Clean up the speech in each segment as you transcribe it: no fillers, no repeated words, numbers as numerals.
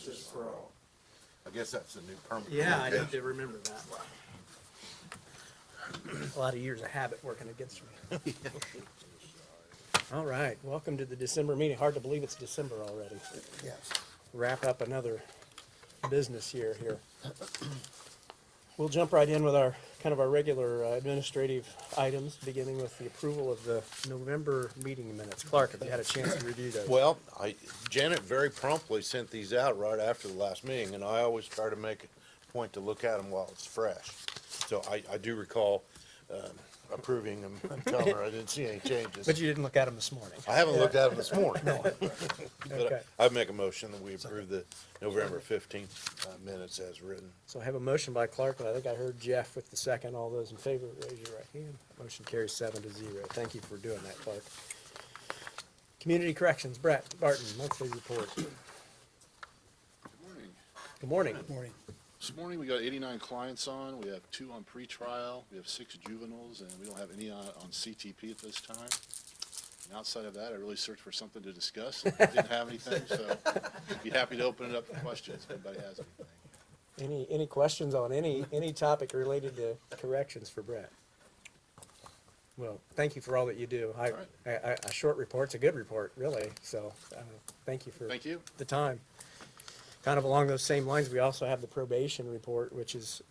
justice for all. I guess that's the new permanent. Yeah, I need location. to remember that. A lot of years of habit working against me. All right, welcome to the December meeting. Hard to believe it's December already. Yes. Wrap up another business year here. We'll jump right in with our regular administrative items, beginning with the approval of the November meeting minutes. Clark, have you had a chance to review those? Well, Janet very promptly sent these out right after the last meeting, and I always try to make a point to look at them while it's fresh. So I do recall approving them and telling her I didn't see any changes. But you didn't look at them this morning. I haven't looked at them this morning. Okay. But I'd make a motion that we approve the November 15th minutes as written. So I have a motion by Clark, and I think I heard Jeff with the second. All those in favor, raise your right hand. Motion carries 7-0. Thank you for doing that, Clark. Community Corrections, Brett Barton, monthly report. Good morning. Good morning. Morning. This morning, we got 89 clients on. We have 2 on pretrial. We have 6 juveniles, and we don't have any on CTP at this time. And outside of that, I really searched for something to discuss. Didn't have anything, so be happy to open it up for questions if anybody has anything. Any questions on any topic related to corrections for Brett? Well, thank you for all that you do. A short report's a good report, really, so thank you for Thank you. the time. Kind of along those same lines, we also have the probation report, which is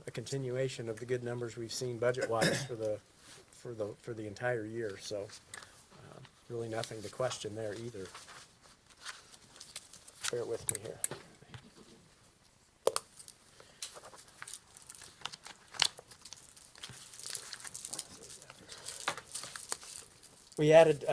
a continuation of the good numbers we've seen budget-wise for the entire year. So really nothing to question there either. Bear with me here. We added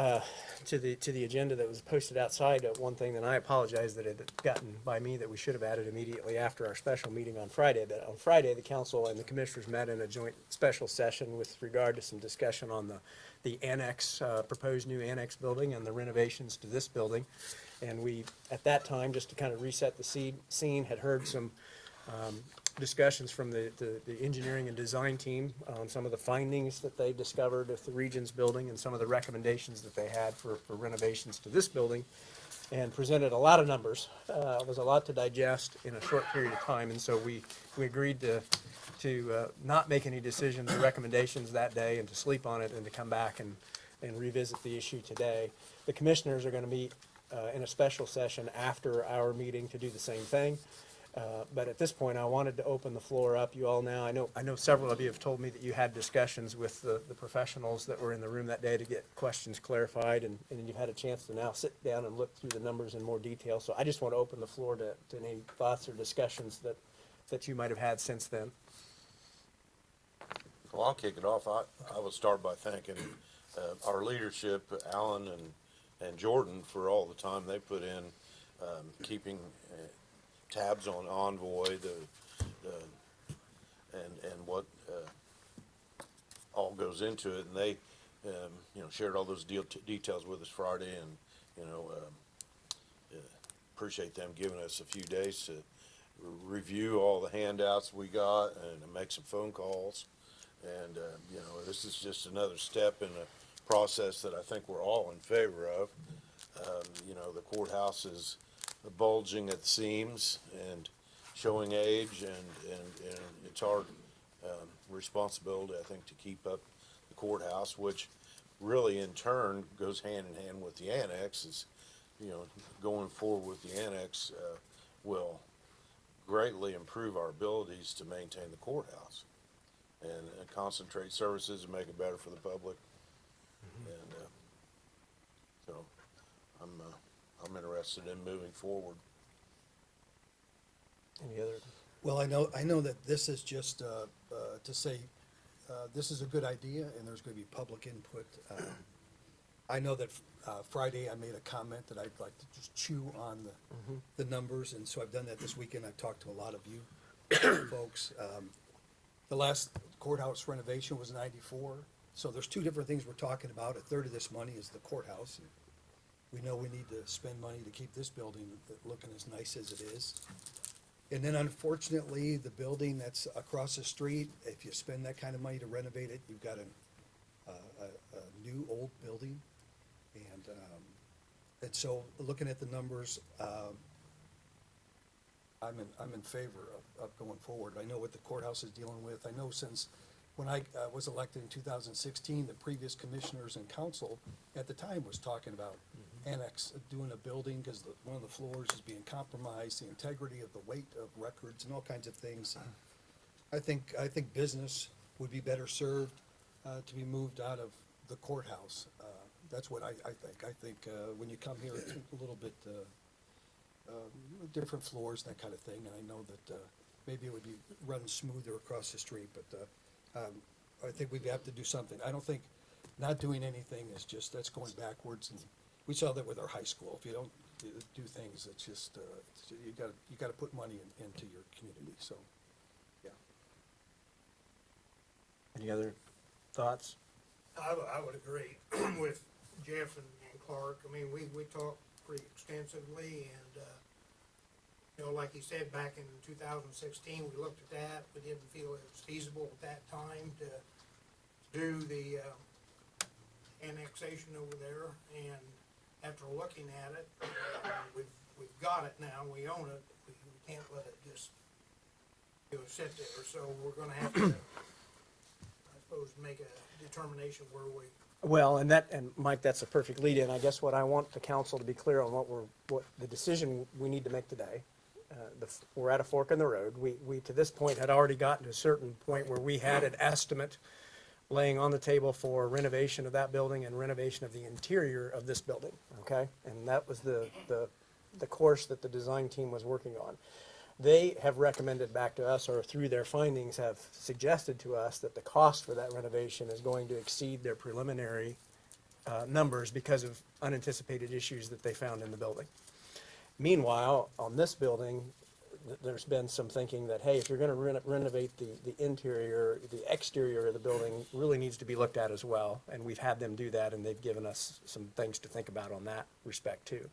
to the agenda that was posted outside one thing, and I apologize that it had gotten by me that we should have added immediately after our special meeting on Friday. But on Friday, the council and the commissioners met in a joint special session with regard to some discussion on the annex, proposed new annex building and the renovations to this building. And we, at that time, just to kind of reset the scene, had heard some discussions from the engineering and design team on some of the findings that they discovered with the Regions building and some of the recommendations that they had for renovations to this building, and presented a lot of numbers. It was a lot to digest in a short period of time, and so we agreed to not make any decisions or recommendations that day and to sleep on it and to come back and revisit the issue today. The commissioners are going to meet in a special session after our meeting to do the same thing. But at this point, I wanted to open the floor up. You all now, I know several of you have told me that you had discussions with the professionals that were in the room that day to get questions clarified, and you've had a chance to now sit down and look through the numbers in more detail. So I just want to open the floor to any thoughts or discussions that you might have had since then. Well, I'll kick it off. I will start by thanking our leadership, Alan and Jordan, for all the time they put in keeping tabs on Envoy, and what all goes into it, and they shared all those details with us Friday, and appreciate them giving us a few days to review all the handouts we got and make some phone calls, and this is just another step in a process that I think we're all in favor of. The courthouse is bulging at the seams and showing age, and it's our responsibility, I think, to keep up the courthouse, which really in turn goes hand in hand with the annex. Going forward with the annex will greatly improve our abilities to maintain the courthouse and concentrate services and make it better for the public. Mm-hmm. And so I'm interested in moving forward. Any other? Well, I know that this is just to say this is a good idea, and there's going to be public input. I know that Friday I made a comment that I'd like to just chew on the numbers, and so I've done that this weekend. I've talked to a lot of you folks. The last courthouse renovation was '94, so there's 2 different things we're talking about. A third of this money is the courthouse. We know we need to spend money to keep this building looking as nice as it is. And then unfortunately, the building that's across the street, if you spend that kind of money to renovate it, you've got a new old building. And so looking at the numbers, I'm in favor of going forward. I know what the courthouse is dealing with. I know since when I was elected in 2016, the previous commissioners and council at the time was talking about doing a building because one of the floors is being compromised, the integrity of the weight of records and all kinds of things. I think business would be better served to be moved out of the courthouse. That's what I think. I think when you come here, it's a little bit different floors, that kind of thing. And I know that maybe it would be run smoother across the street, but I think we'd have to do something. I don't think not doing anything is just, that's going backwards. And we saw that with our high school. If you don't do things, it's just, you gotta put money into your community, so, yeah. Any other thoughts? I would agree with Jeff and Clark. I mean, we talked pretty extensively and, you know, like he said, back in 2016, we looked at that. We didn't feel it was feasible at that time to do the annexation over there. And after looking at it, we've got it now. We own it. We can't let it just, you know, sit there. So we're gonna have to, I suppose, make a determination where we. Well, and Mike, that's a perfect lead in. I guess what I want the council to be clear on what the decision we need to make today. We're at a fork in the road. We to this point had already gotten to a certain point where we had an estimate laying on the table for renovation of that building and renovation of the interior of this building, okay? And that was the course that the design team was working on. They have recommended back to us, or through their findings have suggested to us, that the cost for that renovation is going to exceed their preliminary numbers because of unanticipated issues that they found in the building. Meanwhile, on this building, there's been some thinking that, hey, if you're gonna renovate the interior, the exterior of the building really needs to be looked at as well. And we've had them do that, and they've given us some things to think about on that respect too.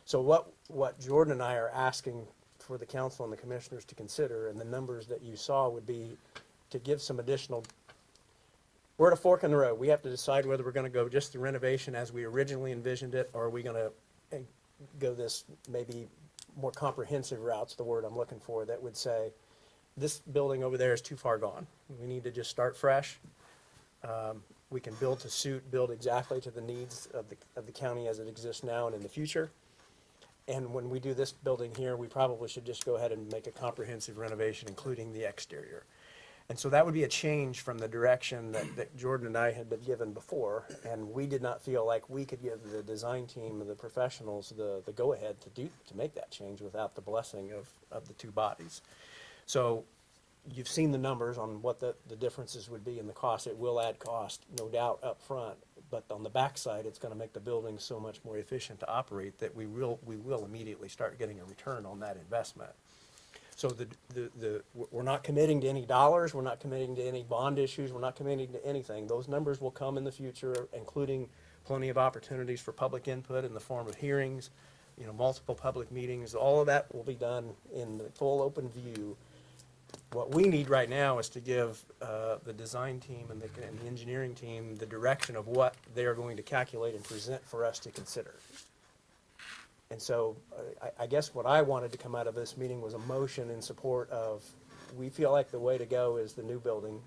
So what Jordan and I are asking for the council and the commissioners to consider, and the numbers that you saw would be to give some additional, we're at a fork in the road. We have to decide whether we're gonna go just the renovation as we originally envisioned it, or are we gonna go this maybe more comprehensive route's the word I'm looking for, that would say, this building over there is too far gone. We need to just start fresh. We can build to suit, build exactly to the needs of the county as it exists now and in the future. And when we do this building here, we probably should just go ahead and make a comprehensive renovation, including the exterior. And so that would be a change from the direction that Jordan and I had been given before, and we did not feel like we could give the design team and the professionals the go-ahead to make that change without the blessing of the two bodies. So you've seen the numbers on what the differences would be in the cost. It will add cost, no doubt, up front, but on the backside, it's gonna make the building so much more efficient to operate that we will immediately start getting a return on that investment. So we're not committing to any dollars, we're not committing to any bond issues, we're not committing to anything. Those numbers will come in the future, including plenty of opportunities for public input in the form of hearings, you know, multiple public meetings. All of that will be done in the full open view. What we need right now is to give the design team and the engineering team the direction of what they are going to calculate and present for us to consider. And so I guess what I wanted to come out of this meeting was a motion in support of, we feel like the way to go is the new building,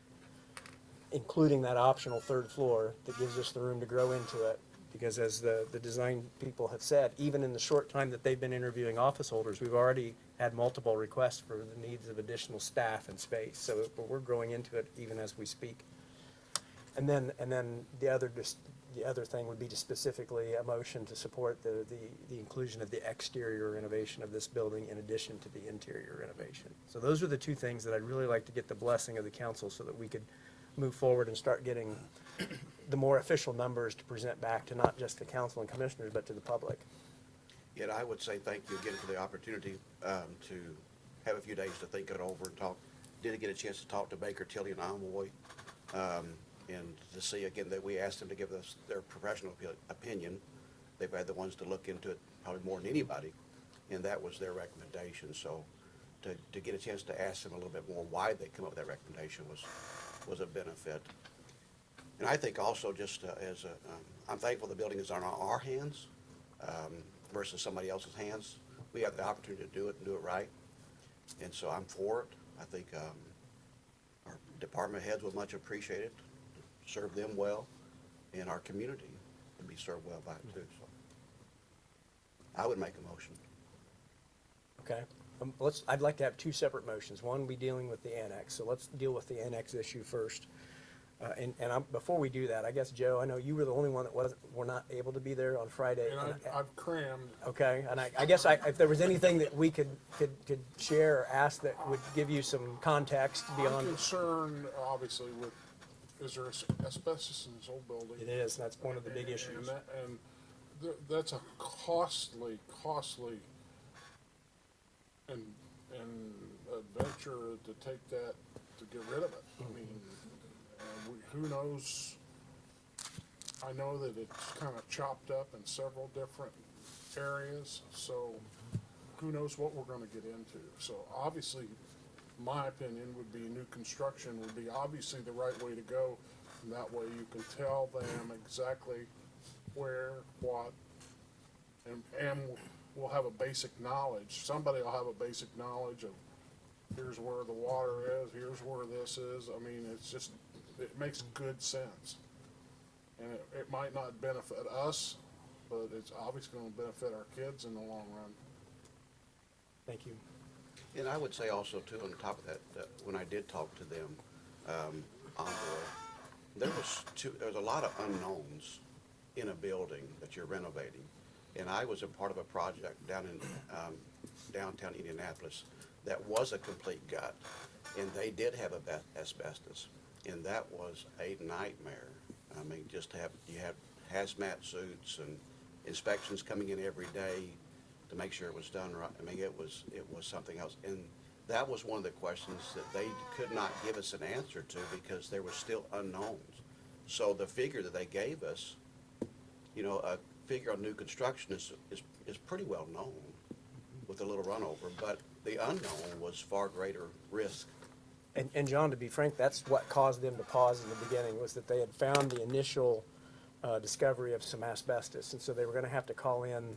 including that optional third floor that gives us the room to grow into it. Because as the design people have said, even in the short time that they've been interviewing office holders, we've already had multiple requests for the needs of additional staff and space. So we're growing into it even as we speak. And then the other thing would be to specifically a motion to support the inclusion of the exterior renovation of this building in addition to the interior renovation. So those are the two things that I'd really like to get the blessing of the council so that we could move forward and start getting the more official numbers to present back to not just the council and commissioners, but to the public. Yet I would say thank you again for the opportunity to have a few days to think it over and talk. Did get a chance to talk to Baker Tilly and Almoy, and to see again that we asked them to give us their professional opinion. They've had the ones to look into it probably more than anybody, and that was their recommendation. So to get a chance to ask them a little bit more why they come up with that recommendation was a benefit. And I think also just I'm thankful the building is on our hands versus somebody else's hands. We have the opportunity to do it and do it right. And so I'm for it. I think our department heads would much appreciate it, serve them well, and our community would be served well by it too. So I would make a motion. Okay, I'd like to have two separate motions. One will be dealing with the annex, so let's deal with the annex issue first. Before we do that, I guess, Joe, I know you were the only one that were not able to be there on Friday. And I've crammed. Okay, and I guess if there was anything that we could share or ask that would give you some context I'm beyond. concerned, obviously, with, is there asbestos in this old building? It is, and that's one of the big issues. And that's a costly and adventure to take that, to get rid of it. I mean, who knows? I know that it's kind of chopped up in several different areas, so who knows what we're gonna get into. So obviously, my opinion would be new construction would be obviously the right way to go. And that way you can tell them exactly where, what, and we'll have a basic knowledge. Somebody will have a basic knowledge of here's where the water is, here's where this is. I mean, it's just, it makes good sense. And it might not benefit us, but it's obviously gonna benefit our kids in the long run. Thank you. And I would say also too, on top of that, that when I did talk to them, Envoy, there was a lot of unknowns in a building that you're renovating. And I was a part of a project down in, downtown Indianapolis that was a complete gut. And they did have asbestos, and that was a nightmare. I mean, just to have, you have hazmat suits and inspections coming in every day to make sure it was done right. I mean, it was something else. And that was one of the questions that they could not give us an answer to because there was still unknowns. So the figure that they gave us, you know, a figure on new construction is pretty well known with a little runover, but the unknown was far greater risk. And John, to be frank, that's what caused them to pause in the beginning, was that they had found the initial discovery of some asbestos. And so they were gonna have to call in,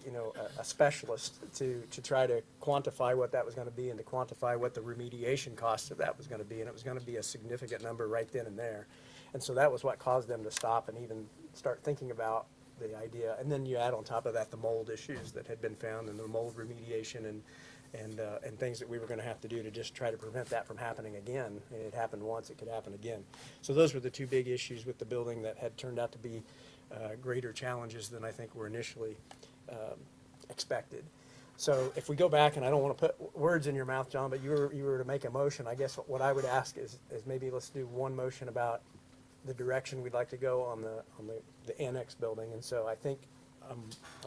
you know, a specialist to try to quantify what that was gonna be and to quantify what the remediation cost of that was gonna be. And it was gonna be a significant number right then and there. And so that was what caused them to stop and even start thinking about the idea. And then you add on top of that the mold issues that had been found and the mold remediation and things that we were gonna have to do to just try to prevent that from happening again. And it happened once, it could happen again. So those were the two big issues with the building that had turned out to be greater challenges than I think were initially expected. So if we go back, and I don't wanna put words in your mouth, John, but you were to make a motion, I guess what I would ask is maybe let's do one motion about the direction we'd like to go on the annex building. And so I think I'm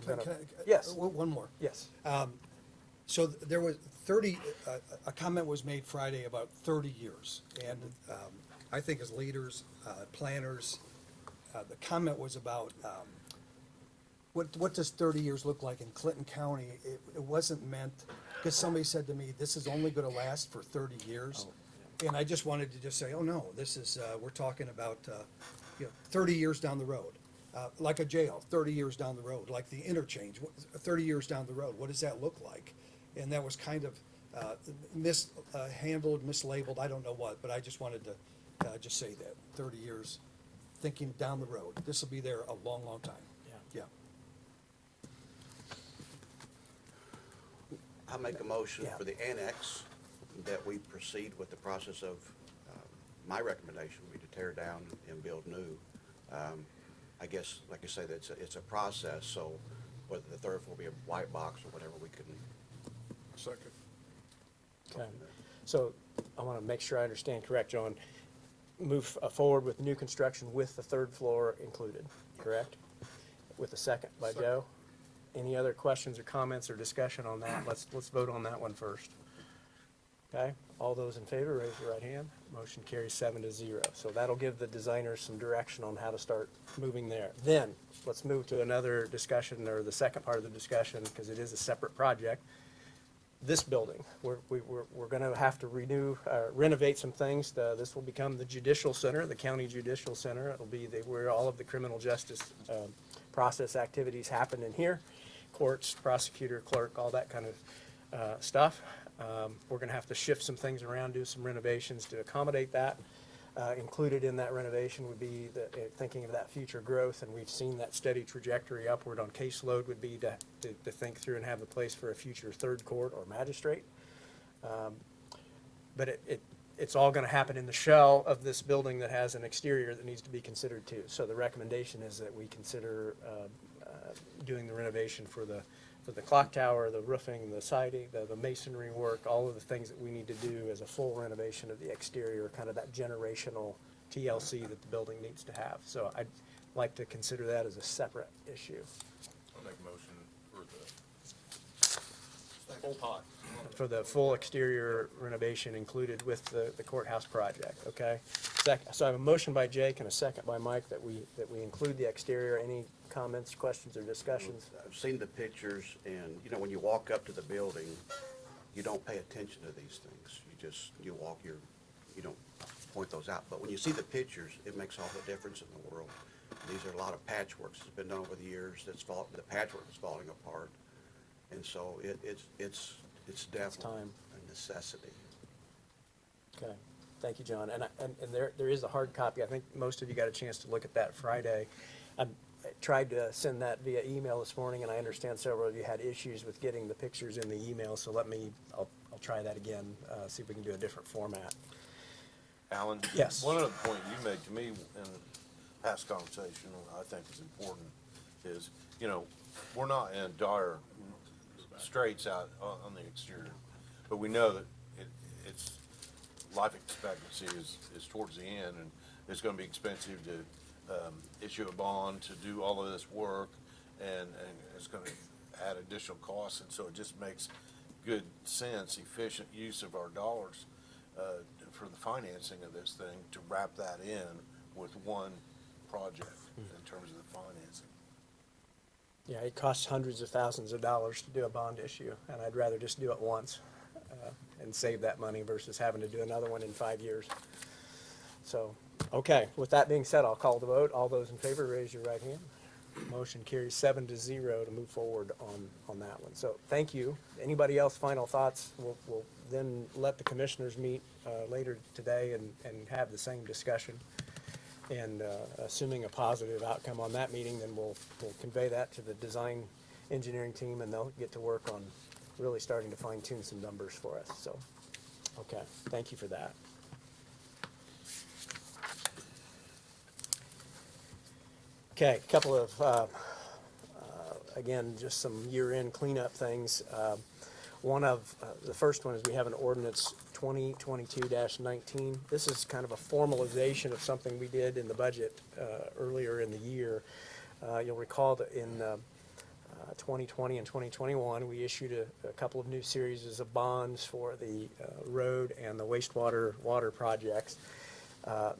gonna, yes, One more. yes. So there was 30, a comment was made Friday about 30 years. And I think as leaders, planners, the comment was about what does 30 years look like in Clinton County? It wasn't meant, because somebody said to me, this is only going to last for 30 years. And I just wanted to just say, oh, no, this is, we're talking about, 30 years down the road. Like a jail, 30 years down the road, like the interchange, 30 years down the road, what does that look like? And that was kind of mishandled, mislabeled, I don't know what, but I just wanted to just say that, 30 years, thinking down the road. This will be there a long, long time. Yeah. I make a motion Yeah. for the annex that we proceed with the process of, my recommendation would be to tear down and build new. I guess, like I say, it's a process, so whether the third floor be a white box or whatever, we can. Second. Okay. So I want to make sure I understand correct, John. Move forward with new construction with the third floor included, correct? With a second by Second. Joe. Any other questions or comments or discussion on that? Let's vote on that one first. Okay, all those in favor, raise your right hand. Motion carries 7-0. So that'll give the designers some direction on how to start moving there. Then, let's move to another discussion, or the second part of the discussion, because it is a separate project. This building, we're gonna have to renovate some things. This will become the judicial center, the county judicial center. It'll be where all of the criminal justice process activities happen in here. Courts, prosecutor, clerk, all that kind of stuff. We're gonna have to shift some things around, do some renovations to accommodate that. Included in that renovation would be thinking of that future growth, and we've seen that steady trajectory upward on caseload would be to think through and have the place for a future third court or magistrate. But it's all gonna happen in the shell of this building that has an exterior that needs to be considered too. So the recommendation is that we consider doing the renovation for the clock tower, the roofing, the siding, the masonry work, all of the things that we need to do as a full renovation of the exterior, kind of that generational TLC that the building needs to have. So I'd like to consider that as a separate issue. I'll make a motion for the full pot. For the full exterior renovation included with the courthouse project, okay? So I have a motion by Jake and a second by Mike that we include the exterior. Any comments, questions, or discussions? I've seen the pictures, and, you know, when you walk up to the building, you don't pay attention to these things. You walk, you don't point those out. But when you see the pictures, it makes all the difference in the world. These are a lot of patchworks that's been done over the years, the patchwork is falling apart. And so it's definitely time. a necessity. Okay, thank you, John. And there is a hard copy. I think most of you got a chance to look at that Friday. I tried to send that via email this morning, and I understand several of you had issues with getting the pictures in the email, so I'll try that again, see if we can do a different format. Alan? Yes. One other point you made to me in past conversation, I think is important, is, you know, we're not in dire straits out on the exterior, but we know that it's life expectancy is towards the end, and it's gonna be expensive to issue a bond to do all of this work, and it's gonna add additional costs, and so it just makes good sense, efficient use of our dollars for the financing of this thing, to wrap that in with one project in terms of the financing. Yeah, it costs hundreds of thousands of dollars to do a bond issue, and I'd rather just do it once and save that money versus having to do another one in 5 years. So, okay, with that being said, I'll call the vote. All those in favor, raise your right hand. Motion carries 7-0 to move forward on that one. So, thank you. Anybody else, final thoughts? We'll then let the commissioners meet later today and have the same discussion. And assuming a positive outcome on that meeting, then we'll convey that to the design engineering team, and they'll get to work on really starting to fine tune some numbers for us. So, okay, thank you for that. Okay, a couple of, again, just some year-end cleanup things. The first one is we have an ordinance 2022-19. This is kind of a formalization of something we did in the budget earlier in the year. You'll recall that in 2020 and 2021, we issued a couple of new series of bonds for the road and the water projects.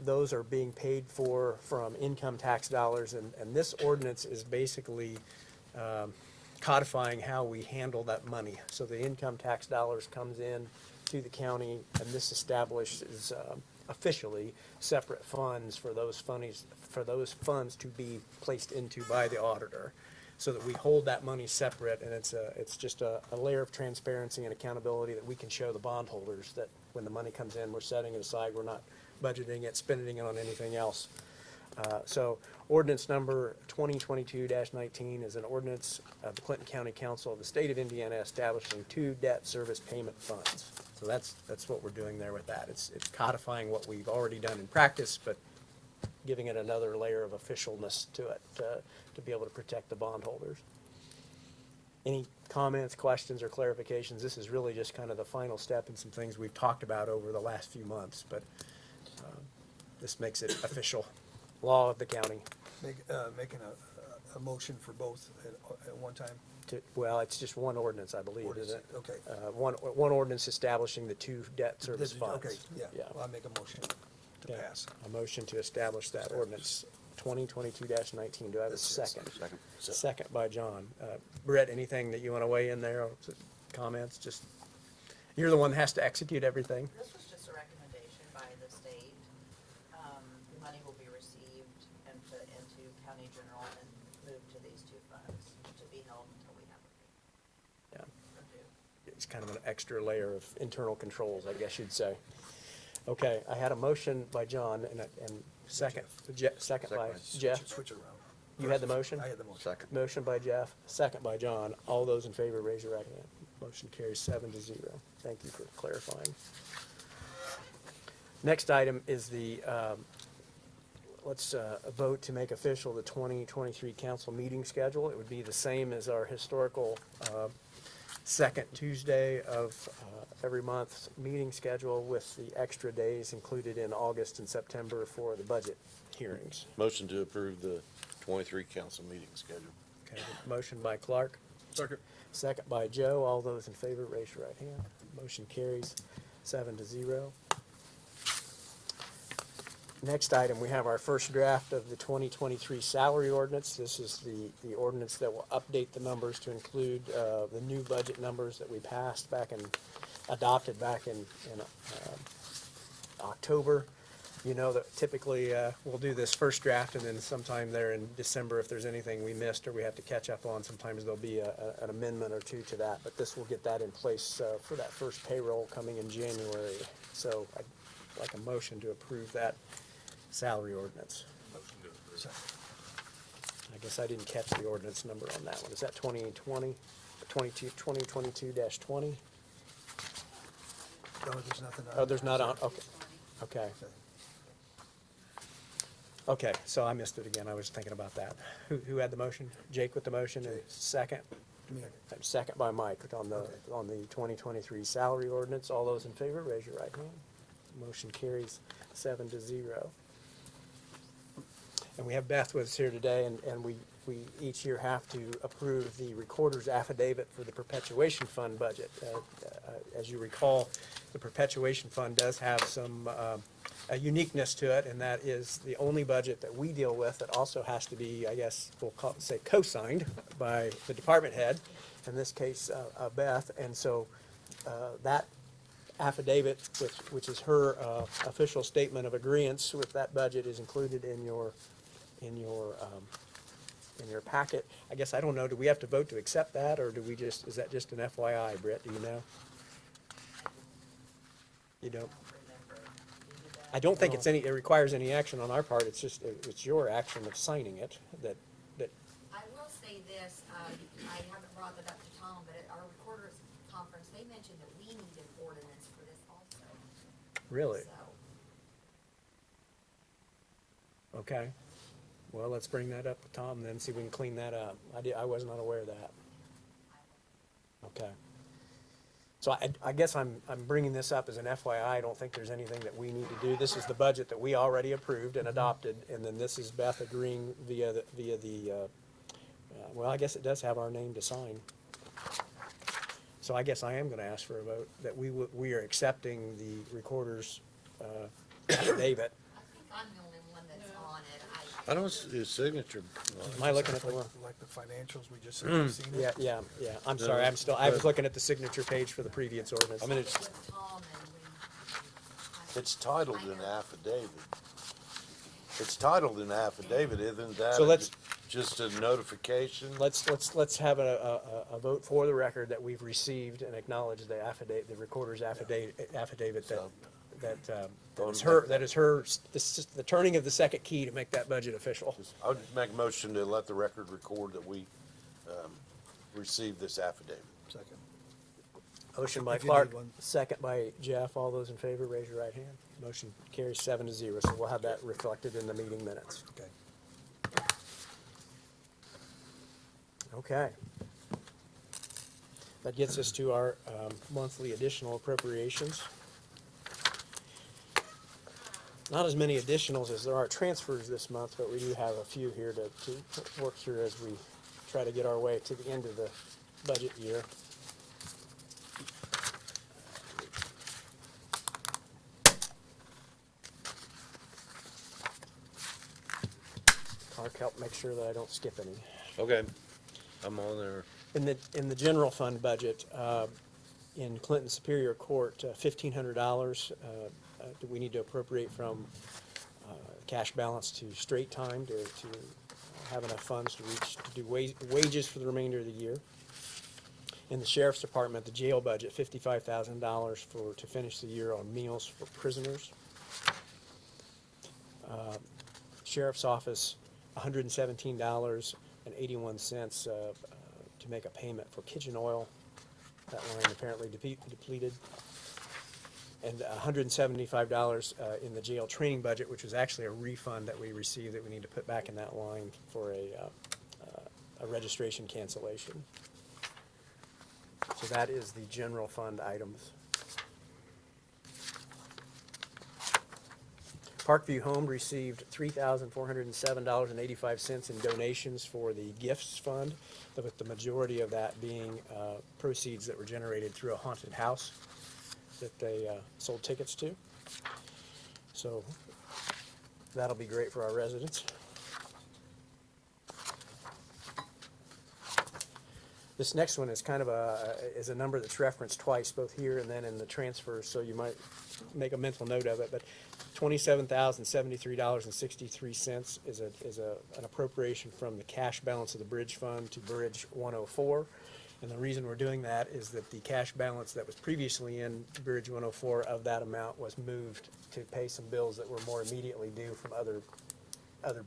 Those are being paid for from income tax dollars, and this ordinance is basically codifying how we handle that money. So the income tax dollars comes in to the county, and this establishes officially separate funds for those funds to be placed into by the auditor, so that we hold that money separate, and it's just a layer of transparency and accountability that we can show the bondholders that when the money comes in, we're setting it aside, we're not budgeting it, spending it on anything else. So ordinance number 2022-19 is an ordinance of the Clinton County Council of the State of Indiana establishing 2 debt service payment funds. So that's what we're doing there with that. It's codifying what we've already done in practice, but giving it another layer of officialness to it to be able to protect the bondholders. Any comments, questions, or clarifications? This is really just kind of the final step in some things we've talked about over the last few months, but this makes it official law of the county. Making a motion for both at one time? Well, it's just one ordinance, I believe, isn't it? Okay. One ordinance establishing the 2 debt service funds. Okay, yeah, Yeah. well, I make a motion to Yeah. pass. A motion to establish that ordinance 2022-19. Do I have a second? Second. Second by John. Brett, anything that you want to weigh in there? Comments? Just, you're the one that has to execute everything. This was just a recommendation by the state. The money will be received and put into county general and moved to these 2 funds to be held until we have a Yeah. payment. it's kind of an extra layer of internal controls, I guess you'd say. Okay, I had a motion by John and second by Jeff. Switch it around. You had the motion? I had the motion. Second. Motion by Jeff, second by John. All those in favor, raise your right hand. Motion carries 7-0. Thank you for clarifying. Next item is the, let's vote to make official the 2023 council meeting schedule. It would be the same as our historical second Tuesday of every month meeting schedule, with the extra days included in August and September for the budget hearings. Motion to approve the 23 council meeting schedule. Okay, motion by Clark. Second. Second by Joe. All those in favor, raise your right hand. Motion carries 7-0. Next item, we have our first draft of the 2023 salary ordinance. This is the ordinance that will update the numbers to include the new budget numbers that we passed adopted back in October. You know that typically we'll do this first draft, and then sometime there in December, if there's anything we missed or we have to catch up on, sometimes there'll be an amendment or two to that. But this will get that in place for that first payroll coming in January. So I'd like a motion to approve that salary ordinance. I guess I didn't catch the ordinance number on that one. Is that 2022-20? No, there's nothing. Oh, there's not on, okay, okay. Okay, so I missed it again. I was thinking about that. Who had the motion? Jake with the motion, and second? Me. Second by Mike on the 2023 salary ordinance. All those in favor, raise your right hand. Motion carries 7-0. And we have Beth with us here today, and we each year have to approve the recorder's affidavit for the perpetuation fund budget. As you recall, the perpetuation fund does have some a uniqueness to it, and that is the only budget that we deal with that also has to be, I guess, say co-signed by the department head, in this case, Beth. And so that affidavit, which is her official statement of agreeance with that budget, is included in your packet. I guess, I don't know, do we have to vote to accept that, or do we just, is that just an FYI, Britt, do you know? You don't? I don't think it requires any action on our part. It's just, it's your action of signing it that, I will say this, I haven't brought it up to Tom, but at our recorders conference, they mentioned that we need an ordinance for this also. really, So, okay. Well, let's bring that up with Tom then, see if we can clean that up. I was not aware of that. Okay. So I guess I'm bringing this up as an FYI. I don't think there's anything that we need to do. This is the budget that we already approved and adopted, and then this is Beth agreeing via the well, I guess it does have our name to sign. So I guess I am gonna ask for a vote that we are accepting the recorder's affidavit. I think I'm the only one that's on it. I don't see his signature. Am I looking at the wrong? Like the financials, we just haven't seen it. Yeah. I'm sorry, I was looking at the signature page for the previous ordinance. I mean, With Tom and we. it's titled an affidavit. It's titled an affidavit, isn't that? So let's- Just a notification? Let's have a vote for the record that we've received and acknowledged the affidavit, the recorder's affidavit that is her, the turning of the second key to make that budget official. I would make a motion to let the record record that we received this affidavit. Second. Motion by If you Clark, need one. second by Jeff. All those in favor, raise your right hand. Motion carries 7-0, so we'll have that reflected in the meeting minutes. Okay. Okay. That gets us to our monthly additional appropriations. Not as many additionals as there are transfers this month, but we do have a few here to work through as we try to get our way to the end of the budget year. Clark, help make sure that I don't skip any. Okay, I'm on there. In the general fund budget, in Clinton Superior Court, $1,500, do we need to appropriate from cash balance to straight time to have enough funds to do wages for the remainder of the year. In the sheriff's department, the jail budget, $55,000 to finish the year on meals for prisoners. Sheriff's office, $117.81 to make a payment for kitchen oil. That line apparently depleted. And $175 in the jail training budget, which was actually a refund that we received that we need to put back in that line for a registration cancellation. So that is the general fund items. Parkview Home received $3,407.85 in donations for the gifts fund, with the majority of that being proceeds that were generated through a haunted house that they sold tickets to. So that'll be great for our residents. This next one is kind of is a number that's referenced twice, both here and then in the transfers, so you might make a mental note of it, but $27,073.63 is an appropriation from the cash balance of the bridge fund to Bridge 104. And the reason we're doing that is that the cash balance that was previously in Bridge 104 of that amount was moved to pay some bills that were more immediately due from other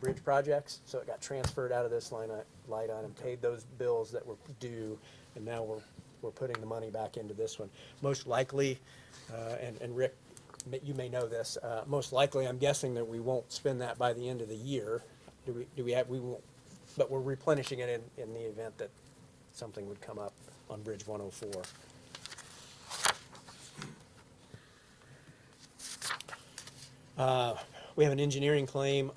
bridge projects. So it got transferred out of this line item, paid those bills that were due, and now we're putting the money back into this one. Most likely, and Rick, you may know this, most likely I'm guessing that we won't spend that by the end of the year. We won't, but we're replenishing it in the event that something would come up on Bridge 104. We have an engineering claim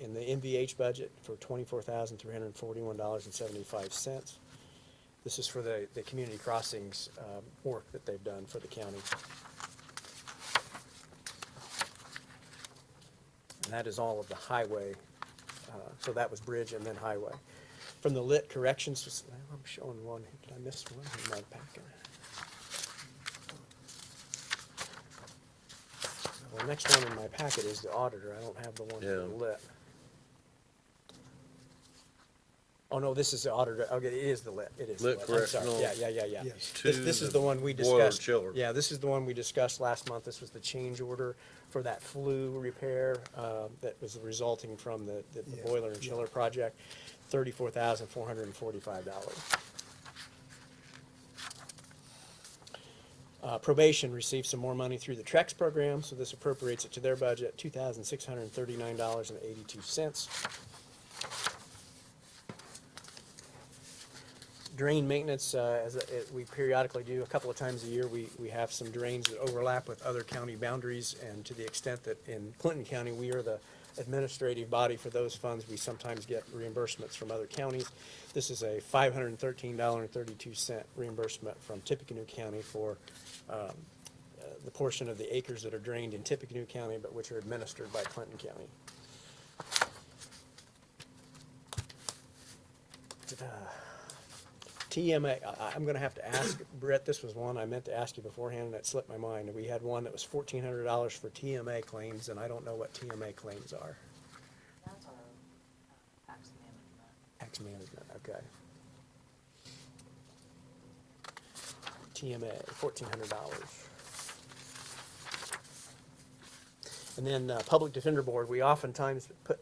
in the MVH budget for $24,341.75. This is for the community crossings work that they've done for the county. And that is all of the highway. So that was bridge and then highway. From the lit corrections, I'm showing one. Did I miss one in my packet? Well, the next one in my packet is the auditor. I don't have the one for the lit. Oh, no, this is the auditor. Okay, it is the lit. It is the Lit lit. I'm sorry. correctional. Yeah. Yes. This is the one we boiler discussed. chiller. Yeah, this is the one we discussed last month. This was the change order for that flue repair that was resulting from the Yeah. boiler and chiller project, $34,445. Probation received some more money through the Trex program, so this appropriates it to their budget, $2,639.82. Drain maintenance, we periodically do a couple of times a year, we have some drains that overlap with other county boundaries, and to the extent that in Clinton County, we are the administrative body for those funds, we sometimes get reimbursements from other counties. This is a $513.32 reimbursement from Tippecanoe County for the portion of the acres that are drained in Tippecanoe County, but which are administered by Clinton County. TMA, I'm going to have to ask, Brett, this was one I meant to ask you beforehand, and it slipped my mind. We had one that was $1,400 for TMA claims, and I don't know what TMA claims are. That's our tax management. Tax management, okay. TMA, $1,400. And then Public Defender Board, we oftentimes put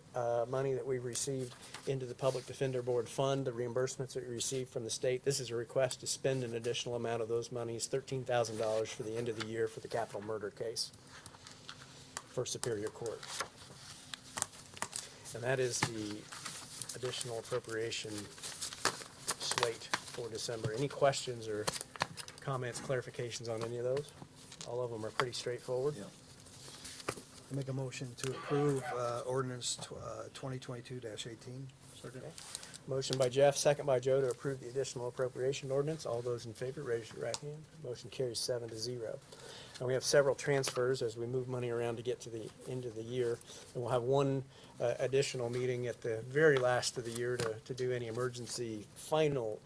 money that we've received into the Public Defender Board fund, the reimbursements that we receive from the state. This is a request to spend an additional amount of those monies, $13,000 for the end of the year for the capital murder case for Superior Court. And that is the additional appropriation slate for December. Any questions or comments, clarifications on any of those? All of them are pretty straightforward. Yeah. I make a motion to approve ordinance 2022-18. Okay. Motion by Jeff, second by Joe to approve the additional appropriation ordinance. All those in favor, raise your right hand. Motion carries 7-0. And we have several transfers as we move money around to get to the end of the year. And we'll have one additional meeting at the very last of the year to do any emergency final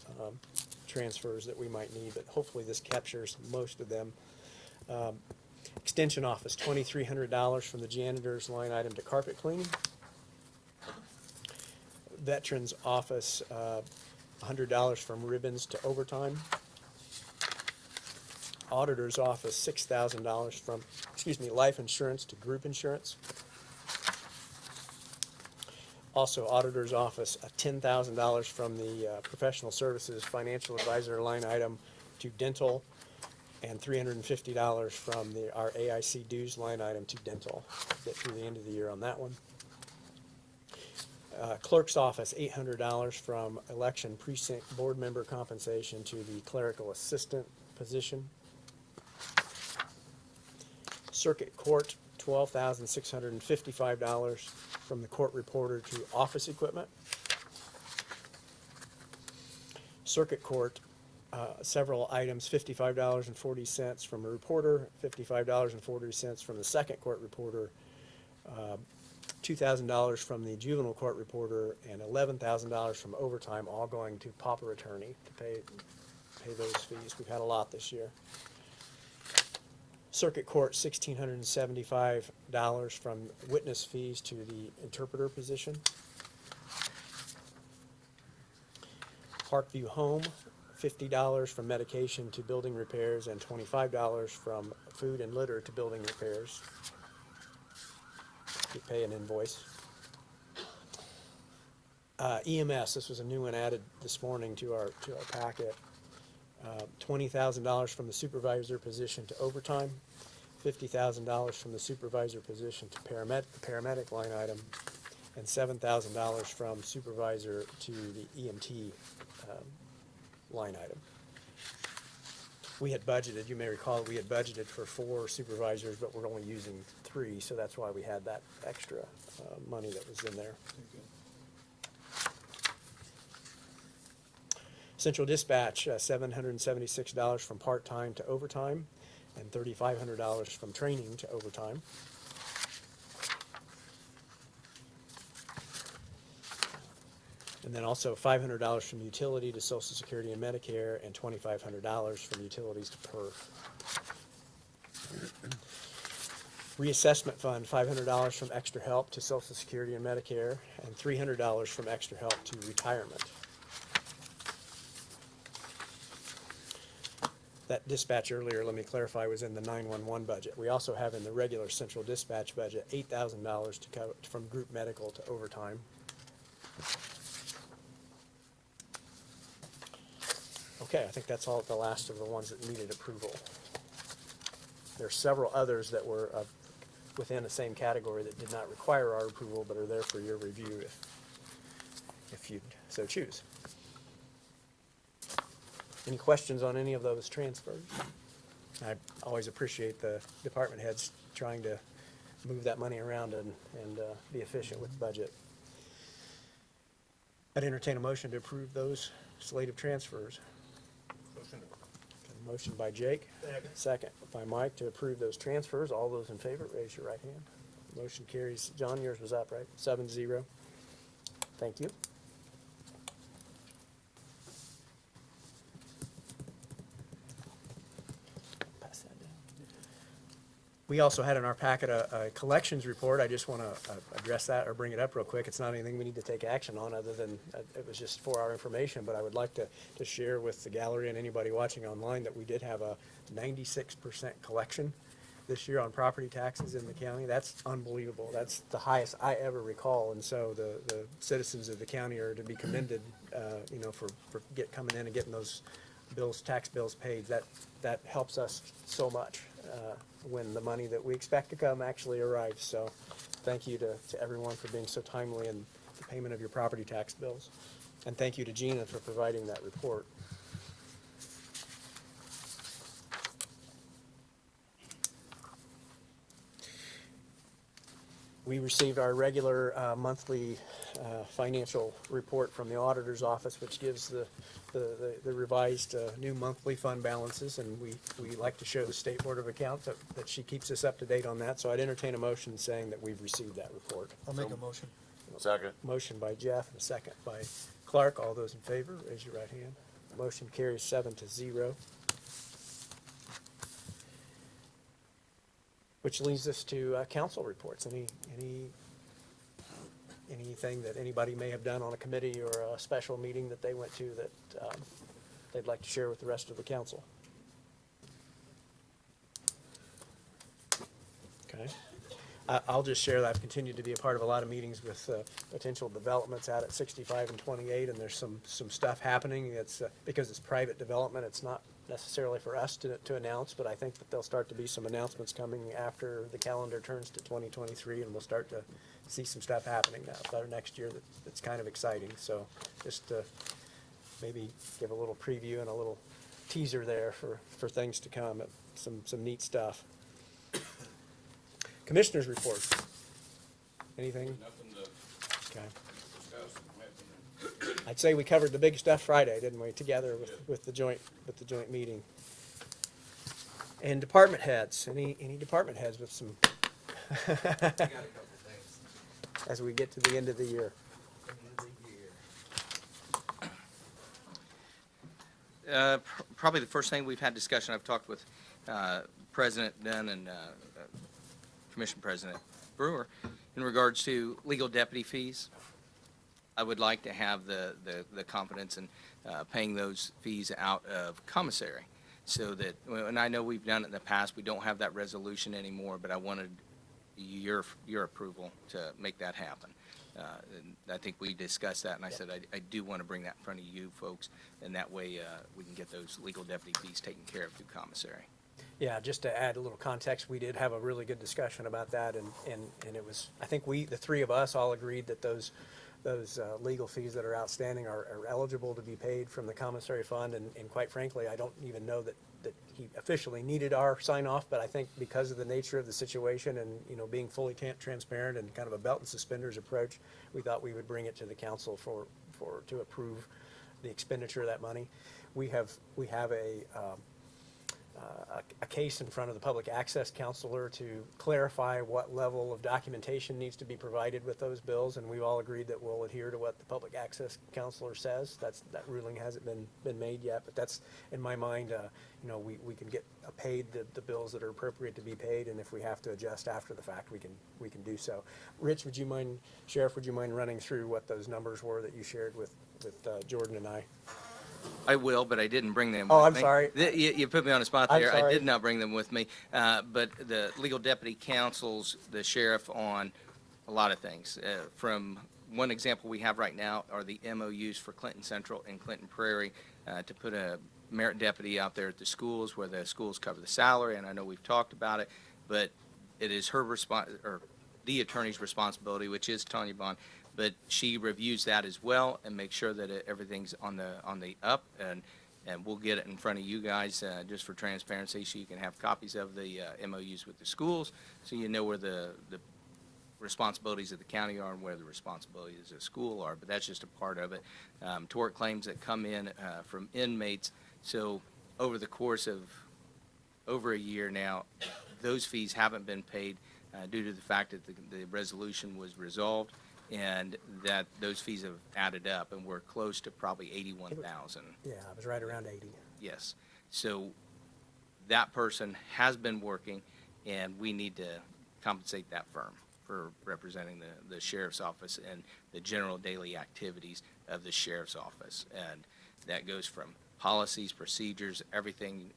transfers that we might need, but hopefully this captures most of them. Extension office, $2,300 from the janitor's line item to carpet cleaning. Veterans office, $100 from ribbons to overtime. Auditor's Office, $6,000 from, life insurance to group insurance. Also, Auditor's Office, $10,000 from the Professional Services Financial Advisor line item to dental, and $350 from our AIC dues line item to dental. Get through the end of the year on that one. Clerk's Office, $800 from election precinct board member compensation to the clerical assistant position. Circuit Court, $12,655 from the court reporter to office equipment. Circuit Court, several items, $55.40 from a reporter, $55.40 from the second court reporter, $2,000 from the juvenile court reporter, and $11,000 from overtime, all going to pauper attorney to pay those fees. We've had a lot this year. Circuit Court, $1,675 from witness fees to the interpreter position. Parkview Home, $50 from medication to building repairs, and $25 from food and litter to building repairs. You pay an invoice. EMS, this was a new one added this morning to our packet. $20,000 from the supervisor position to overtime, $50,000 from the supervisor position to paramedic line item, and $7,000 from supervisor to the EMT line item. We had budgeted, you may recall, we had budgeted for 4 supervisors, but we're only using 3, so that's why we had that extra money that was in there. Central Dispatch, $776 from part-time to overtime, and $3,500 from training to overtime. And then also $500 from utility to Social Security and Medicare, and $2,500 from utilities to PERF. Reassessment Fund, $500 from extra help to Social Security and Medicare, and $300 from extra help to retirement. That dispatch earlier, let me clarify, was in the 911 budget. We also have in the regular central dispatch budget $8,000 to cover from group medical to overtime. Okay, I think that's all the last of the ones that needed approval. There are several others that were within the same category that did not require our approval, but are there for your review if you'd so choose. Any questions on any of those transfers? I always appreciate the department heads trying to move that money around and be efficient with the budget. I'd entertain a motion to approve those slate of transfers. Motion by Jake. Second by Mike to approve those transfers. All those in favor, raise your right hand. Motion carries. John, yours was up, right? 7-0. Thank you. Pass that down. We also had in our packet a collections report. I just want to address that or bring it up real quick. It's not anything we need to take action on other than it was just for our information, but I would like to share with the gallery and anybody watching online that we did have a 96% collection this year on property taxes in the county. That's unbelievable. That's the highest I ever recall, and so the citizens of the county are to be commended, for coming in and getting those tax bills paid. That helps us so much when the money that we expect to come actually arrives. So thank you to everyone for being so timely in the payment of your property tax bills. And thank you to Gina for providing that report. We received our regular monthly financial report from the auditor's office, which gives the revised new monthly fund balances, and we like to show the State Board of Accounts that she keeps us up to date on that. So I'd entertain a motion saying that we've received that report. I'll make a motion. Second. Motion by Jeff and a second by Clark. All those in favor, raise your right hand. Motion carries 7-0. Which leads us to council reports. Anything that anybody may have done on a committee or a special meeting that they went to that they'd like to share with the rest of the council? Okay. I'll just share that I've continued to be a part of a lot of meetings with potential developments out at 65 and 28, and there's some stuff happening. It's because it's private development, it's not necessarily for us to announce, but I think that there'll start to be some announcements coming after the calendar turns to 2023, and we'll start to see some stuff happening now for next year that's kind of exciting. So just maybe give a little preview and a little teaser there for things to come, some neat stuff. Commissioners report. Anything? Nothing to Okay. discuss. I'd say we covered the big stuff Friday, didn't we, together with the joint meeting. And department heads, any department heads with some, I got a couple things. as we get to the end of the year. Probably the first thing we've had discussion, I've talked with President Dunn and Commission President Brewer in regards to legal deputy fees. I would like to have the confidence in paying those fees out of commissary, so that, and I know we've done it in the past, we don't have that resolution anymore, but I wanted your approval to make that happen. And I think we discussed that, and I said I do want to bring that in front of you folks, and that way we can get those legal deputy fees taken care of through commissary. Yeah, just to add a little context, we did have a really good discussion about that, and it was, I think the three of us all agreed that those legal fees that are outstanding are eligible to be paid from the commissary fund, and quite frankly, I don't even know that he officially needed our sign off, but I think because of the nature of the situation and, being fully transparent and kind of a belt and suspenders approach, we thought we would bring it to the council to approve the expenditure of that money. We have a case in front of the public access counselor to clarify what level of documentation needs to be provided with those bills, and we've all agreed that we'll adhere to what the public access counselor says. That ruling hasn't been made yet, but that's, in my mind, we can get paid the bills that are appropriate to be paid, and if we have to adjust after the fact, we can do so. Rich, Sheriff, would you mind running through what those numbers were that you shared with Jordan and I? I will, but I didn't bring them Oh, with I'm me. sorry. You put me on the spot I'm there. I sorry. did not bring them with me. But the legal deputy counsels the sheriff on a lot of things. From one example we have right now are the MOUs for Clinton Central and Clinton Prairie to put a merit deputy out there at the schools where the schools cover the salary, and I know we've talked about it, but it is her or the attorney's responsibility, which is Tanya Bond, but she reviews that as well and makes sure that everything's on the up, and we'll get it in front of you guys just for transparency, so you can have copies of the MOUs with the schools, so you know where the responsibilities of the county are and where the responsibilities of the school are. But that's just a part of it. Tort claims that come in from inmates. So over the course of over a year now, those fees haven't been paid due to the fact that the resolution was resolved, and that those fees have added up, and we're close to probably 81,000. Yeah, it was right around 80. Yes. So that person has been working, and we need to compensate that firm for representing the sheriff's office and the general daily activities of the sheriff's office. And that goes from policies, procedures, everything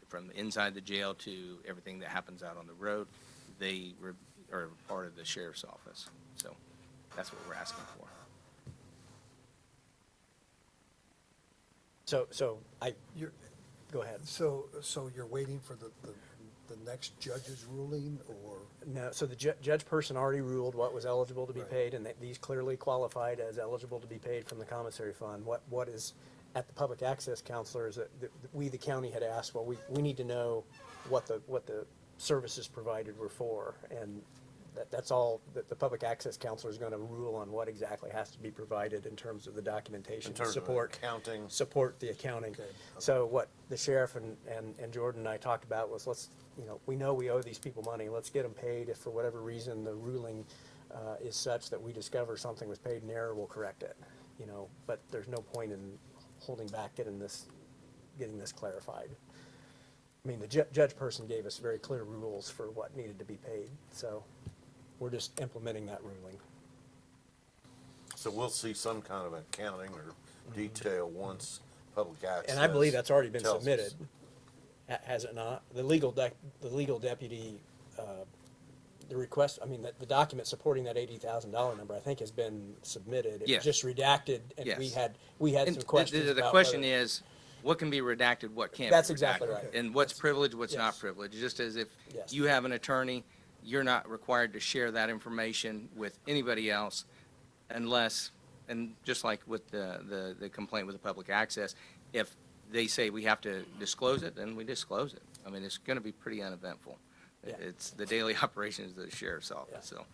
from inside the jail to everything that happens out on the road. They are part of the sheriff's office. So that's what we're asking for. Go ahead. So you're waiting for the next judge's ruling, or? No, so the judge person already ruled what was eligible to be Right. paid, and that these clearly qualified as eligible to be paid from the commissary fund. What is at the public access counselor is that we, the county, had asked, well, we need to know what the services provided were for, and that's all that the public access counselor is going to rule on, what exactly has to be provided in terms of the documentation In to terms of support accounting. support the accounting. Okay. So what the sheriff and Jordan and I talked about was, we know we owe these people money, let's get them paid. If for whatever reason the ruling is such that we discover something was paid in error, we'll correct it, but there's no point in holding back getting this clarified. I mean, the judge person gave us very clear rules for what needed to be paid, so we're just implementing that ruling. So we'll see some kind of accounting or detail once public access. And I believe that's already been tells us. submitted, has it not? The legal deputy the request, I mean, the document supporting that $80,000 number, I think, has been submitted. It Yes. was just redacted, and we Yes. had And some questions the about question whether- is, what can be redacted, what can't be redacted? That's exactly right. And what's privileged, what's not Yes. privileged, just as if Yes. you have an attorney, you're not required to share that information with anybody else unless, and just like with the complaint with the public access, if they say we have to disclose it, then we disclose it. I mean, it's gonna be pretty uneventful. Yeah. It's the daily operations of the sheriff's office, so,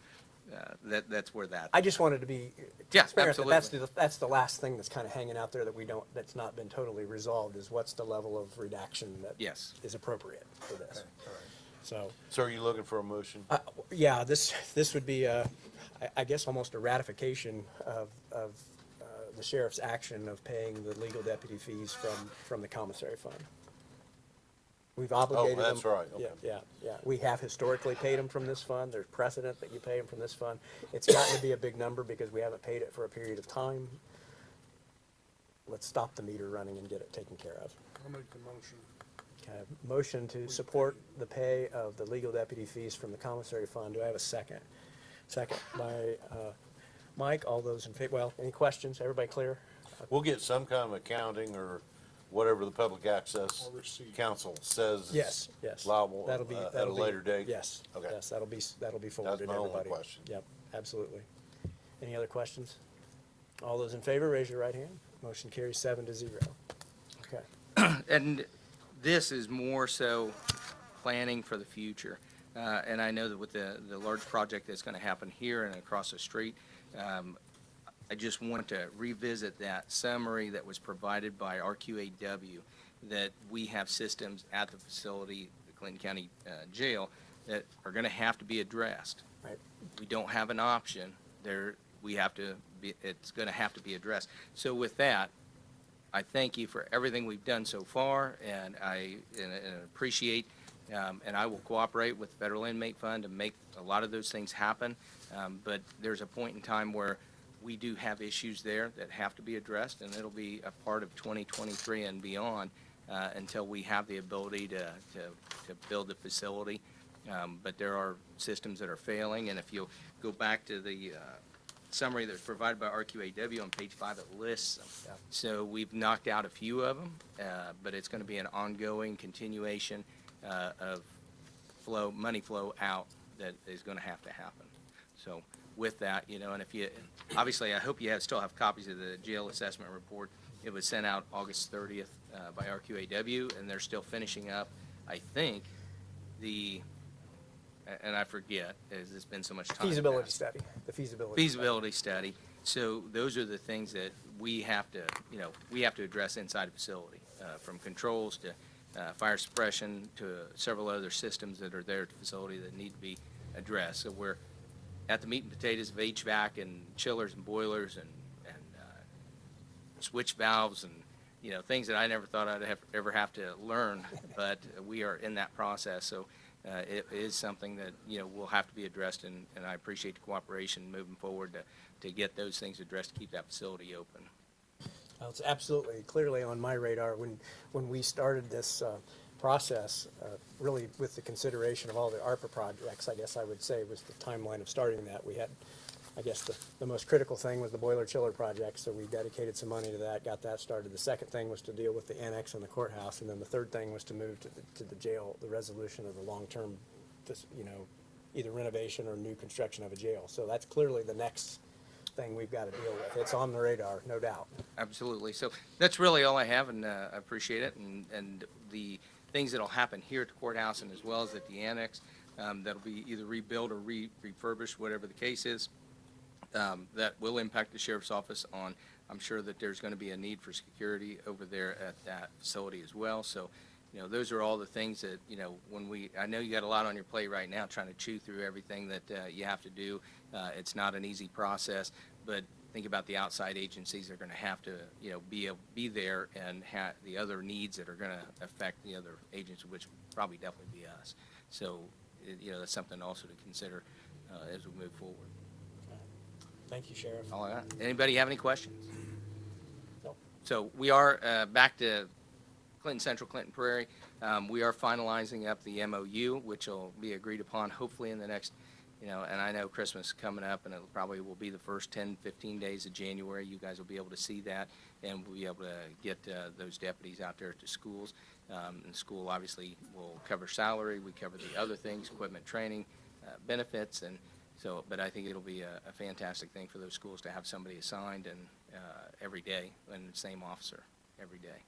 that's where that. I just wanted to be Yeah, transparent that absolutely. that's the last thing that's kind of hanging out there that that's not been totally resolved, is what's the level of redaction that Yes. is appropriate for this. So, So are you looking for a motion? yeah, this would be, I guess, almost a ratification of the sheriff's action of paying the legal deputy fees from the commissary fund. We've obligated them. that's right, okay. Yeah. We have historically paid them from this fund. There's precedent that you pay them from this fund. It's gotten to be a big number because we haven't paid it for a period of time. Let's stop the meter running and get it taken care of. I'll make the motion. Okay, motion to support the pay of the legal deputy fees from the commissary fund. Do I have a second? Second by Mike. All those in favor, well, any questions? Everybody clear? We'll get some kind of accounting or whatever the public access Or receipt. council says. Yes. Liable That'll be at a that'll be- later date? Yes. Okay. Yes, that'll be forwarded to my only everybody. question. Yep, absolutely. Any other questions? All those in favor, raise your right hand. Motion carries 7-0. Okay. And this is more so planning for the future. And I know that with the large project that's going to happen here and across the street, I just want to revisit that summary that was provided by RQAW, that we have systems at the facility, the Clinton County Jail, that are going to have to be addressed. Right. We don't have an option. It's going to have to be addressed. So with that, I thank you for everything we've done so far, and I appreciate, and I will cooperate with the Federal Inmate Fund to make a lot of those things happen. But there's a point in time where we do have issues there that have to be addressed, and it'll be a part of 2023 and beyond until we have the ability to build the facility. But there are systems that are failing, and if you'll go back to the summary that's provided by RQAW on page 5, it lists them. Yeah. So we've knocked out a few of them, but it's going to be an ongoing continuation of money flow out that is going to have to happen. So with that, and if you, obviously, I hope you still have copies of the jail assessment report. It was sent out August 30th by RQAW, and they're still finishing up, I think, and I forget, as it's been so much time. Feasibility passed. study, the feasibility. study. Feasibility study. So those are the things that we have to address inside a facility, from controls to fire suppression to several other systems that are there at the facility that need to be addressed. So we're at the meat and potatoes of HVAC and chillers and boilers and switch valves and, things that I never thought I'd ever have to learn, but we are in that process. So it is something that, will have to be addressed, and I appreciate the cooperation moving forward to get those things addressed, to keep that facility open. Well, it's absolutely, clearly on my radar. When we started this process, really with the consideration of all the ARPA projects, I guess I would say was the timeline of starting that. We had, I guess, the most critical thing was the boiler chiller project, so we dedicated some money to that, got that started. The second thing was to deal with the annex and the courthouse, and then the third thing was to move to the jail, the resolution of the long-term, either renovation or new construction of a jail. So that's clearly the next thing we've got to deal with. It's on the radar, no doubt. Absolutely. So that's really all I have, and I appreciate it. And the things that'll happen here at the courthouse and as well as at the annex, that'll be either rebuilt or refurbished, whatever the case is, that will impact the sheriff's office on, I'm sure that there's going to be a need for security over there at that facility as well. So, those are all the things that, I know you got a lot on your plate right now, trying to chew through everything that you have to do. It's not an easy process, but think about the outside agencies that are going to have to, be there, and the other needs that are going to affect the other agents, which would probably definitely be us. So, that's something also to consider as we move forward. Thank you, Sheriff. All right. Anybody have any questions? Nope. So we are back to Clinton Central, Clinton Prairie. We are finalizing up the MOU, which will be agreed upon hopefully in the next and I know Christmas is coming up, and it probably will be the first 10, 15 days of January. You guys will be able to see that, and we'll be able to get those deputies out there to schools. And school obviously will cover salary, we cover the other things, equipment, training, benefits, and so, but I think it'll be a fantastic thing for those schools to have somebody assigned and every day, and the same officer every day.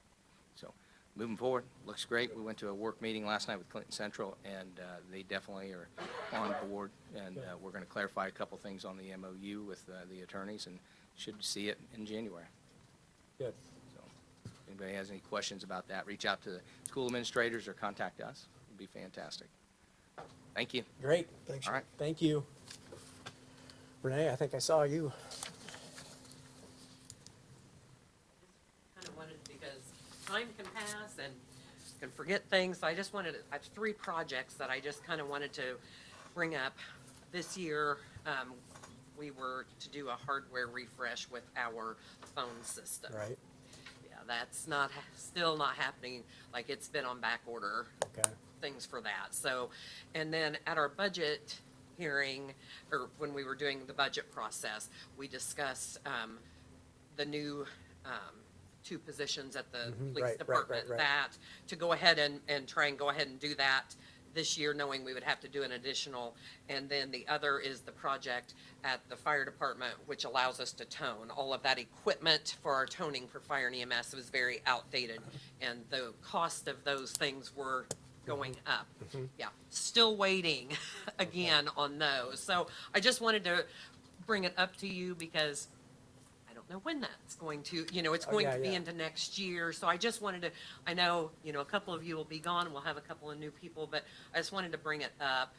So, moving forward, looks great. We went to a work meeting last night with Clinton Central, and they definitely are on board, and we're going to clarify a couple things on the MOU with the attorneys, and should see it in January. Good. So, if anybody has any questions about that, reach out to the school administrators or contact us. It'd be fantastic. Thank you. Great. Thanks. All right. Thank you. Renee, I think I saw you. Kind of wanted, because time can pass and can forget things, so I just wanted, I have 3 projects that I just kind of wanted to bring up. This year, we were to do a hardware refresh with our phone system. Right. Yeah, that's not, still not happening, like it's been on back order, Okay. things for that. So, and then at our budget hearing, or when we were doing the budget process, we discussed the new 2 positions at the police department. right. That, to go ahead and try and go ahead and do that this year, knowing we would have to do an additional. And then the other is the project at the fire department, which allows us to tone. All of that equipment for our toning for fire and EMS was very outdated, and the cost of those things were going up. Yeah, still waiting again on those. So I just wanted to bring it up to you because I don't know when that's going to, it's going to be into next year. So I just wanted to, I know, a couple of you will be gone and we'll have a couple of new people, but I just wanted to bring it up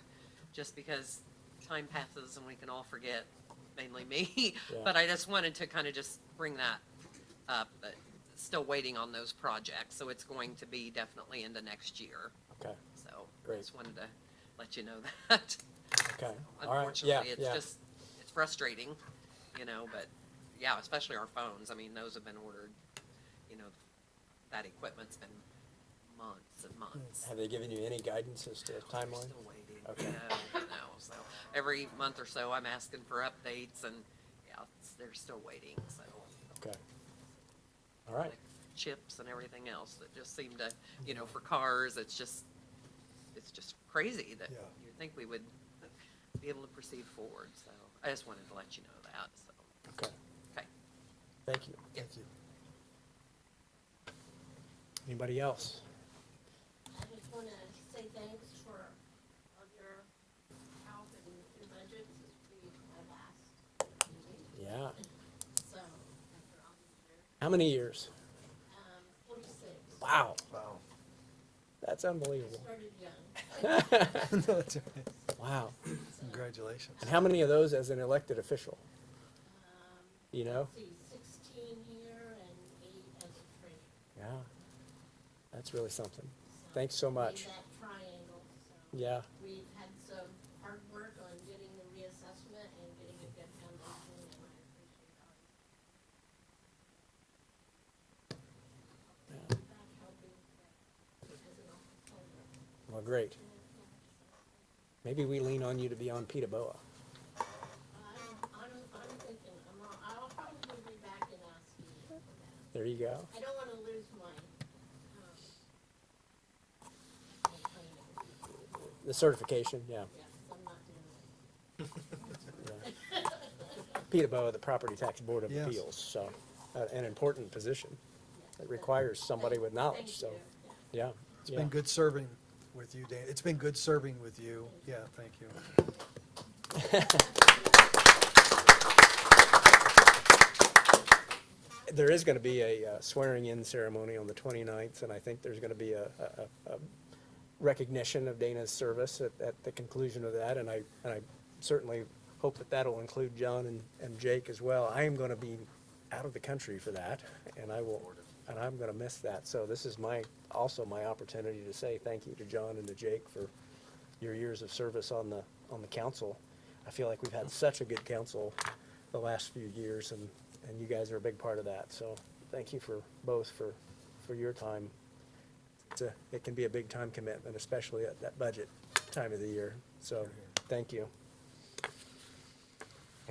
just because time passes and we can all forget, mainly me. Yeah. But I just wanted to kind of just bring that up, but still waiting on those projects. So it's going to be definitely into next year. Okay. So I Great. just wanted to let you know that. Okay. All right. Unfortunately, Yeah. it's Yeah. just, it's frustrating, but yeah, especially our phones. I mean, those have been ordered, that equipment's been months and months. Have they given you any guidance as to We're timeline? Still waiting. Okay. No. So every month or so, I'm asking for updates and, yeah, they're still waiting, so. Okay. All right. Like chips and everything else that just seem to, for cars, it's just crazy that Yeah. you'd think we would be able to proceed forward. So I just wanted to let you know that, so, Okay. okay. Thank you. Yeah. Thank you. Anybody else? I just want to say thanks for all your help and your budget. This will be my last meeting, Yeah. so after all these years. How many years? 46. Wow. Wow. That's unbelievable. Started young. No, that's all right. Wow. Congratulations. And how many of those as an elected official? You know? Let's see, 16 here and 8 as a treasurer. Yeah. That's really something. So Thanks so made much. that triangle, so. Yeah. We've had some hard work on getting the reassessment and getting a good foundation, and I appreciate all you. Back helping, but it isn't all over. Well, great. Maybe we lean on you to be on PETA BOA. I'm thinking, I'll probably be back and ask you for that. There you go. I don't wanna lose my training. The certification, yeah. Yes, I'm not doing it. Yeah. PETA BOA, the Property Tax Board of Yes. Appeals, so, an important position. It requires somebody with knowledge, Thank so, you. yeah. It's yeah. been good serving with you, Dan. It's been good serving with you. Yeah, thank you. There is going to be a swearing-in ceremony on the 29th, and I think there's going to be a recognition of Dana's service at the conclusion of that, and I certainly hope that that'll include John and Jake as well. I am going to be out of the country for that, and I'm going to miss that. So this is also my opportunity to say thank you to John and to Jake for your years of service on the council. I feel like we've had such a good council the last few years, and you guys are a big part of that. So thank you for both for your time. It can be a big time commitment, especially at that budget time of the year. So thank you.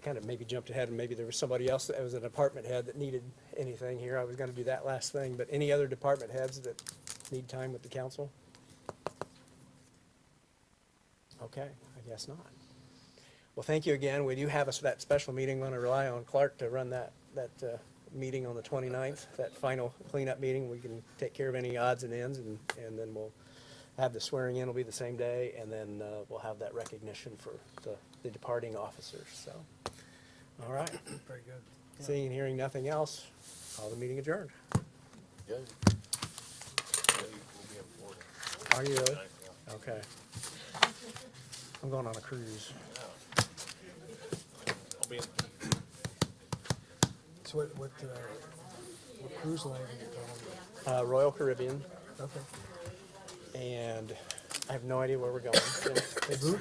I kind of maybe jumped ahead and maybe there was somebody else that was a department head that needed anything here. I was gonna do that last thing, but any other department heads that need time with the council? Okay, I guess not. Well, thank you again. We do have that special meeting. We're gonna rely on Clark to run that meeting on the 29th, that final cleanup meeting. We can take care of any odds and ends, and then we'll have the swearing in will be the same day, and then we'll have that recognition for the departing officers, so. All right, Very good. seeing and hearing nothing else, call the meeting adjourned. Good. Are you really? Okay. I'm going on a cruise. So what cruise line are you going Royal Caribbean, with? Okay. and I have no idea where we're going. We're